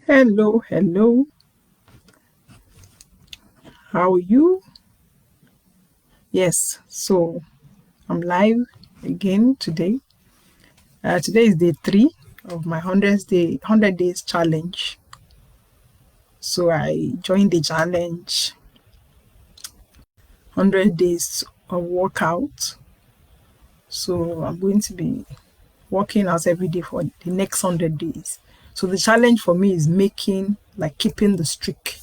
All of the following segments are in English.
Hello, hello. How are you? Yes, so I'm live again today. Today is day 3 of my 100 days challenge. So I joined the challenge 100 days of workout. So I'm going to be working out every day for the next 100 days. So the challenge for me is keeping the streak,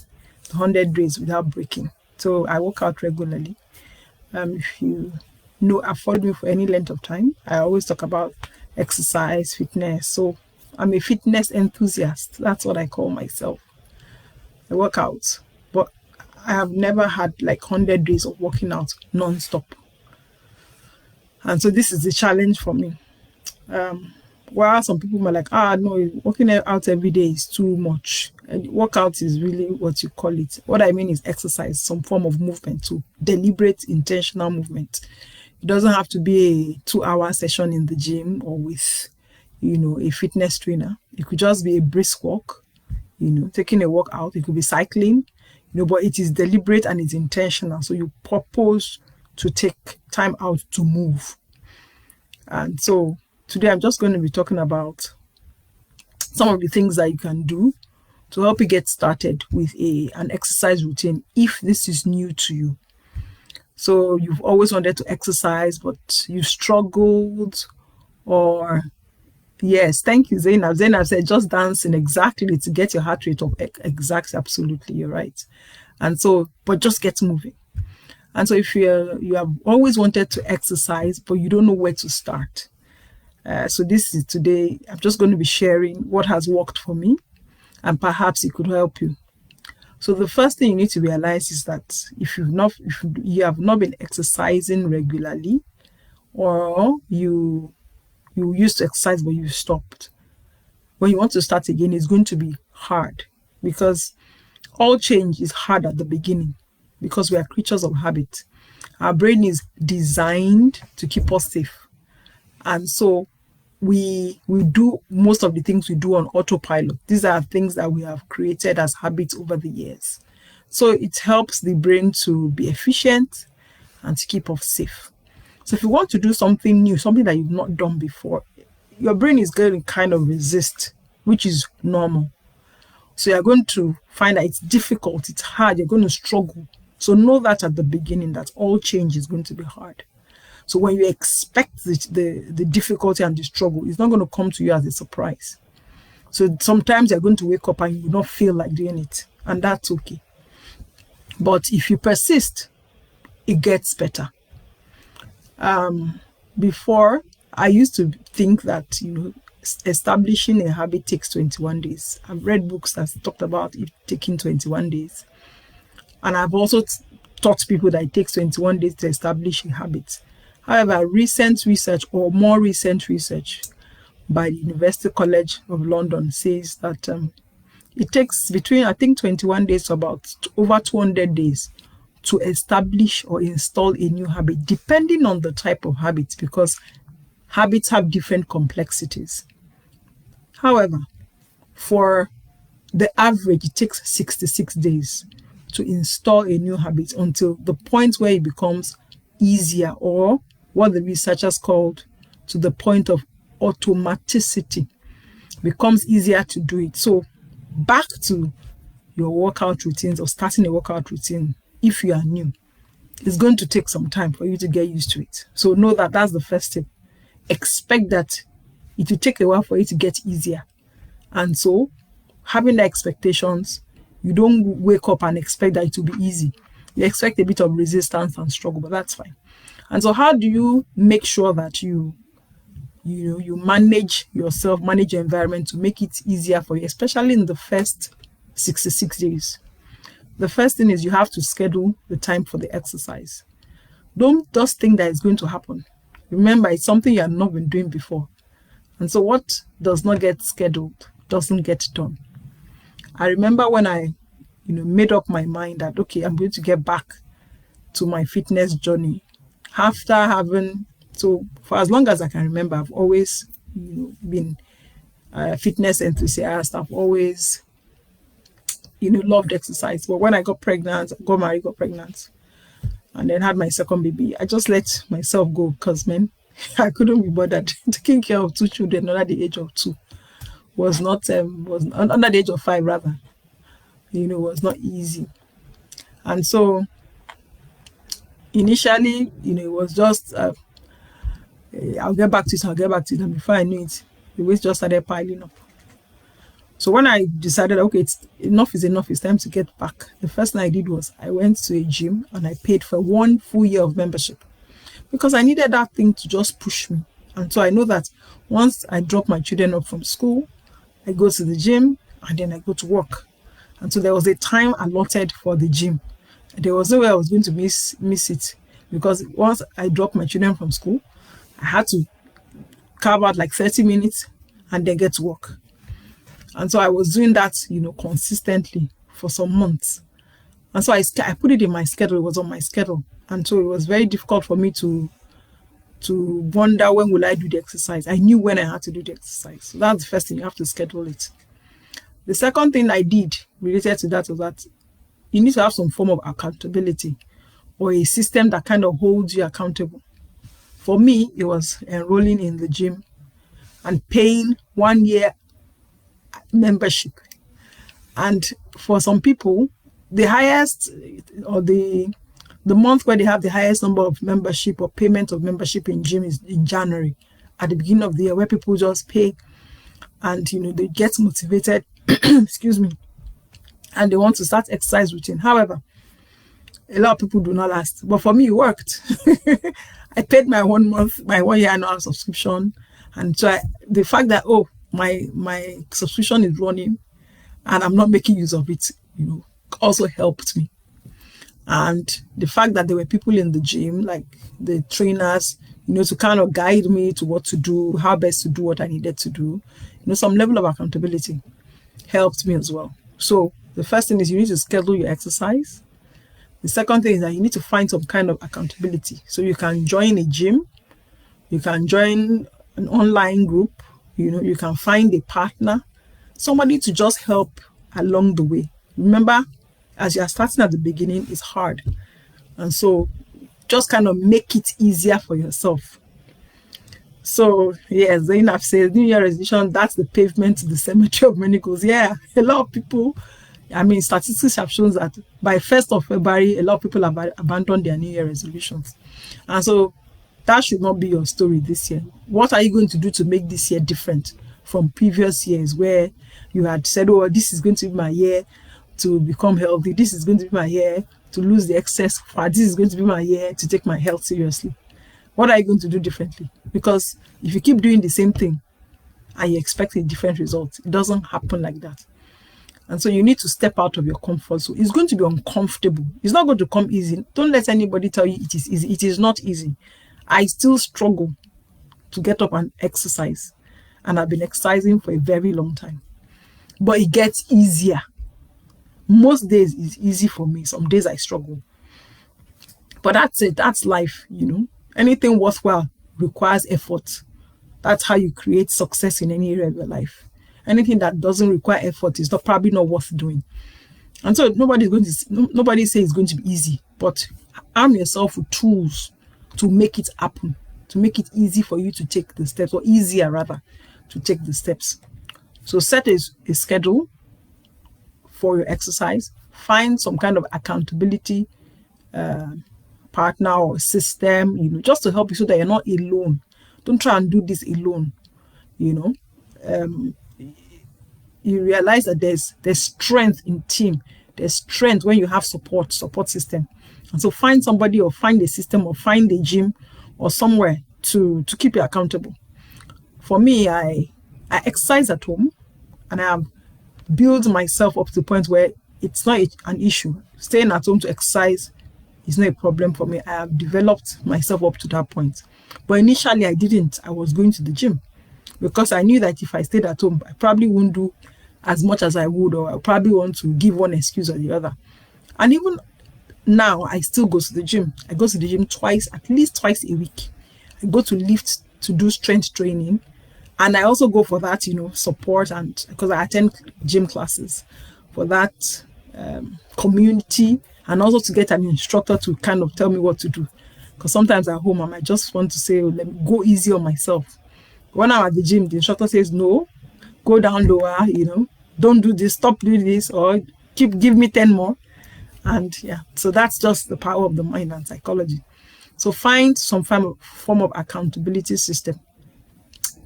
the 100 days without breaking. So I work out regularly. If you know, have followed me for any length of time, I always talk about exercise, fitness. So I'm a fitness enthusiast. That's what I call myself. I work out, but I have never had like 100 days of working out non-stop. And so this is the challenge for me. While some people might like, no, working out every day is too much. And workout is really what you call it. What I mean is exercise, some form of movement, so deliberate, intentional movement. It doesn't have to be a 2-hour session in the gym or with, a fitness trainer. It could just be a brisk walk, taking a walk out. It could be cycling, but it is deliberate and it's intentional. So you propose to take time out to move. And so today I'm just going to be talking about some of the things that you can do to help you get started with an exercise routine if this is new to you. So you've always wanted to exercise, but you've struggled, or yes, thank you, Zainab. Zainab said just dancing exactly to get your heart rate up. Exactly, absolutely, you're right. And so, but just get moving. And so if you have always wanted to exercise, but you don't know where to start. So this is today, I'm just going to be sharing what has worked for me, and perhaps it could help you. So the first thing you need to realize is that if you have not been exercising regularly, or you used to exercise but you stopped, when you want to start again, it's going to be hard, because all change is hard at the beginning, because we are creatures of habit. Our brain is designed to keep us safe. And so we do most of the things we do on autopilot. These are things that we have created as habits over the years. So it helps the brain to be efficient and to keep us safe. So if you want to do something new, something that you've not done before, your brain is going to kind of resist, which is normal. So you're going to find that it's difficult, it's hard, you're going to struggle. So know that at the beginning, that all change is going to be hard. So when you expect the difficulty and the struggle, it's not going to come to you as a surprise. So sometimes you're going to wake up and you will not feel like doing it, and that's okay. But if you persist, it gets better. Before, I used to think that, establishing a habit takes 21 days. I've read books that talked about it taking 21 days. And I've also taught people that it takes 21 days to establish a habit. However, recent research by the University College of London says that it takes between, I think, 21 days to about over 200 days to establish or install a new habit, depending on the type of habit, because habits have different complexities. However, for the average, it takes 66 days to install a new habit until the point where it becomes easier, or what the researchers called to the point of automaticity, becomes easier to do it. So back to your workout routines, or starting a workout routine, if you are new, it's going to take some time for you to get used to it. So know that that's the first step. Expect that it will take a while for it to get easier. And so having the expectations, you don't wake up and expect that it will be easy. You expect a bit of resistance and struggle, but that's fine. And so how do you make sure that you manage yourself, manage your environment to make it easier for you, especially in the first 66 days? The first thing is you have to schedule the time for the exercise. Don't just think that it's going to happen. Remember, it's something you have not been doing before. And so what does not get scheduled doesn't get done. I remember when I made up my mind that, okay, I'm going to get back to my fitness journey after having, so for as long as I can remember, I've always been a fitness enthusiast. I've always loved exercise. But when I got pregnant, got married, got pregnant, and then had my second baby, I just let myself go because, man, I couldn't be bothered. Taking care of two children under the age of 2 was not, was under the age of 5 rather, was not easy. And so initially, it was just, I'll get back to it. And before I knew it, the weight just started piling up. So when I decided, okay, enough is enough, it's time to get back, the first thing I did was I went to a gym and I paid for 1 full year of membership because I needed that thing to just push me. And so I know that once I drop my children up from school, I go to the gym and then I go to work. And so there was a time allotted for the gym. There was no way I was going to miss it, because once I dropped my children from school, I had to carve out like 30 minutes and then get to work. And so I was doing that, consistently for some months. And so I put it in my schedule. It was on my schedule. And so it was very difficult for me to wonder, when will I do the exercise? I knew when I had to do the exercise. So that's the first thing, you have to schedule it. The second thing I did related to that was that you need to have some form of accountability or a system that kind of holds you accountable. For me, it was enrolling in the gym and paying 1 year membership. And for some people, the highest, or the month where they have the highest number of membership or payment of membership in gym is in January, at the beginning of the year, where people just pay and they get motivated excuse me, and they want to start exercise routine. However, a lot of people do not last, but for me it worked. I paid my 1 year annual subscription, and so the fact that my subscription is running and I'm not making use of it, also helped me. And the fact that there were people in the gym, like the trainers, to kind of guide me to what to do, how best to do what I needed to do, some level of accountability helped me as well. So the first thing is you need to schedule your exercise. The second thing is that you need to find some kind of accountability. So you can join a gym, you can join an online group, you can find a partner, somebody to just help along the way. Remember, as you're starting at the beginning, it's hard. And so just kind of make it easier for yourself. So yes, Zainab says, New Year resolution, that's the pavement to the cemetery of many goals. Yeah, a lot of people, statistics have shown that by 1st of February, a lot of people have abandoned their New Year resolutions. And so that should not be your story this year. What are you going to do to make this year different from previous years where you had said, this is going to be my year to become healthy. This is going to be my year to lose the excess fat. This is going to be my year to take my health seriously. What are you going to do differently? Because if you keep doing the same thing and you expect a different result, it doesn't happen like that. And so you need to step out of your comfort zone. It's going to be uncomfortable. It's not going to come easy. Don't let anybody tell you it is easy. It is not easy. I still struggle to get up and exercise. And I've been exercising for a very long time. But it gets easier. Most days it's easy for me. Some days I struggle. But that's it. That's life, Anything worthwhile requires effort. That's how you create success in any area of your life. Anything that doesn't require effort is probably not worth doing. And so nobody says it's going to be easy, but arm yourself with tools to make it happen, to make it easy for you to take the steps, or easier rather, to take the steps. So set a schedule for your exercise. Find some kind of accountability partner or system, just to help you so that you're not alone. Don't try and do this alone. You realize that there's strength in team. There's strength when you have support system. And so find somebody, or find a system, or find a gym or somewhere to keep you accountable. For me, I exercise at home, and I have built myself up to the point where it's not an issue. Staying at home to exercise is not a problem for me. I have developed myself up to that point. But initially I didn't. I was going to the gym because I knew that if I stayed at home, I probably wouldn't do as much as I would, or I probably want to give one excuse or the other. And even now, I still go to the gym. I go to the gym at least twice a week. I go to lift to do strength training. And I also go for that, support, and because I attend gym classes for that community, and also to get an instructor to kind of tell me what to do. Because sometimes at home, I might just want to say, oh, let me go easy on myself. When I'm at the gym, the instructor says, no, go down lower, don't do this, stop doing this, or give me 10 more. And yeah, so that's just the power of the mind and psychology. So find some form of accountability system.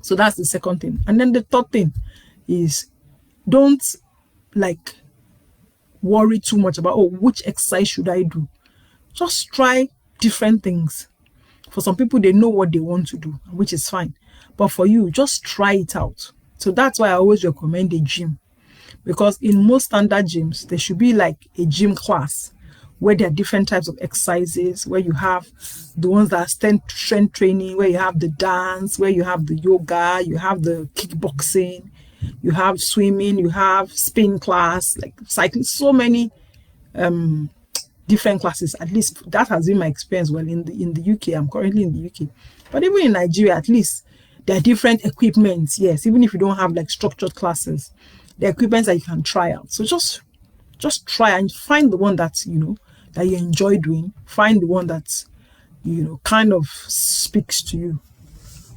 So that's the second thing. And then the third thing is, don't worry too much about, oh, which exercise should I do? Just try different things. For some people, they know what they want to do, which is fine. But for you, just try it out. So that's why I always recommend a gym. Because in most standard gyms, there should be like a gym class where there are different types of exercises, where you have the ones that are strength training, where you have the dance, where you have the yoga, you have the kickboxing, you have swimming, you have spin class, like cycling, so many different classes. At least that has been my experience. Well, in the UK, I'm currently in the UK, but even in Nigeria, at least there are different equipments. Yes, even if you don't have like structured classes, the equipments that you can try out. So just try and find the one that that you enjoy doing. Find the one that kind of speaks to you.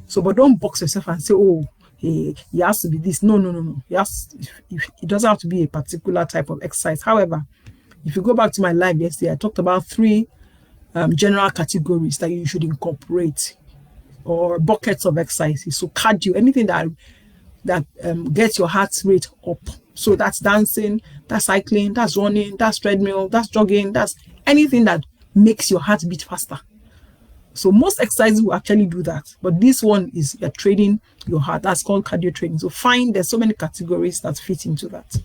So, but don't box yourself and say, oh, hey, it has to be this. No. It doesn't have to be a particular type of exercise. However, if you go back to my live yesterday, I talked about 3 general categories that you should incorporate, or buckets of exercises. So cardio, anything that gets your heart rate up. So that's dancing, that's cycling, that's running, that's treadmill, that's jogging, that's anything that makes your heart beat faster. So most exercises will actually do that. But this one is you're training your heart. That's called cardio training. So there's so many categories that fit into that.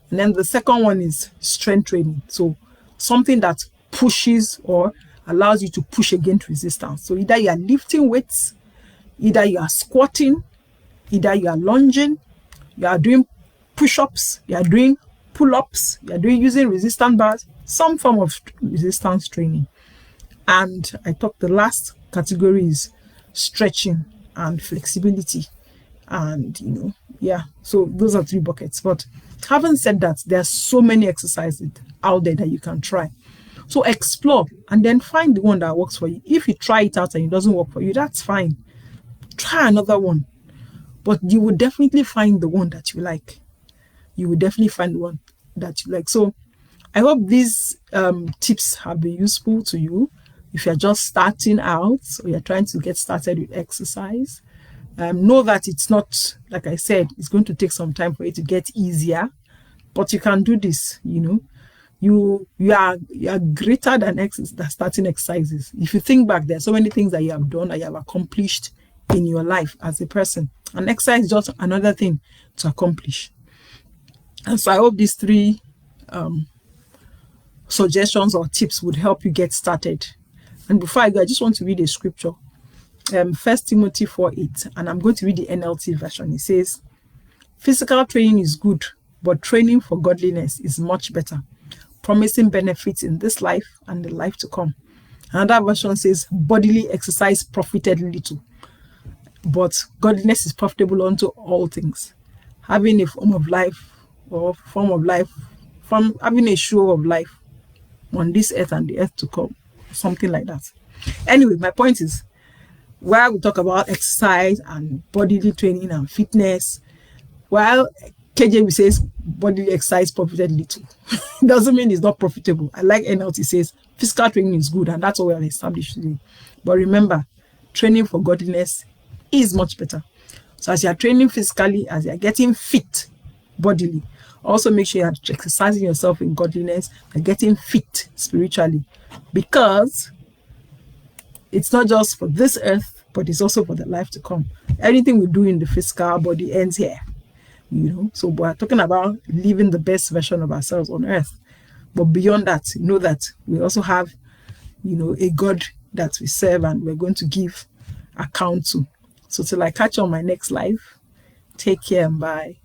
And then the second one is strength training. So something that pushes or allows you to push against resistance. So either you are lifting weights, either you are squatting, either you are lunging, you are doing push-ups, you are doing pull-ups, you are doing using resistance bars, some form of resistance training. And I thought the last category is stretching and flexibility. And, so those are 3 buckets. But having said that, there are so many exercises out there that you can try. So explore and then find the one that works for you. If you try it out and it doesn't work for you, that's fine. Try another one. But you will definitely find the one that you like. So I hope these tips have been useful to you. If you're just starting out or you're trying to get started with exercise, know that it's not, like I said, it's going to take some time for it to get easier, but you can do this. You are greater than starting exercises. If you think back, there are so many things that you have done, that you have accomplished in your life as a person. And exercise is just another thing to accomplish. And so I hope these 3 suggestions or tips would help you get started. And before I go, I just want to read a scripture. 1 Timothy 4:8, and I'm going to read the NLT version. It says, physical training is good, but training for godliness is much better, promising benefits in this life and the life to come. Another version says, bodily exercise profited little, but godliness is profitable unto all things, having a form of life, from having a show of life on this earth and the earth to come, something like that. Anyway, my point is, while we talk about exercise and bodily training and fitness, while KJV says bodily exercise profited little, it doesn't mean it's not profitable. I like NLT says physical training is good, and that's what we have established today. But remember, training for godliness is much better. So as you are training physically, as you are getting fit bodily, also make sure you are exercising yourself in godliness and getting fit spiritually, because it's not just for this earth, but it's also for the life to come. Anything we do in the physical body ends here, So we're talking about living the best version of ourselves on earth. But beyond that, know that we also have, a God that we serve and we're going to give account to. So till I catch you on my next live, take care and bye.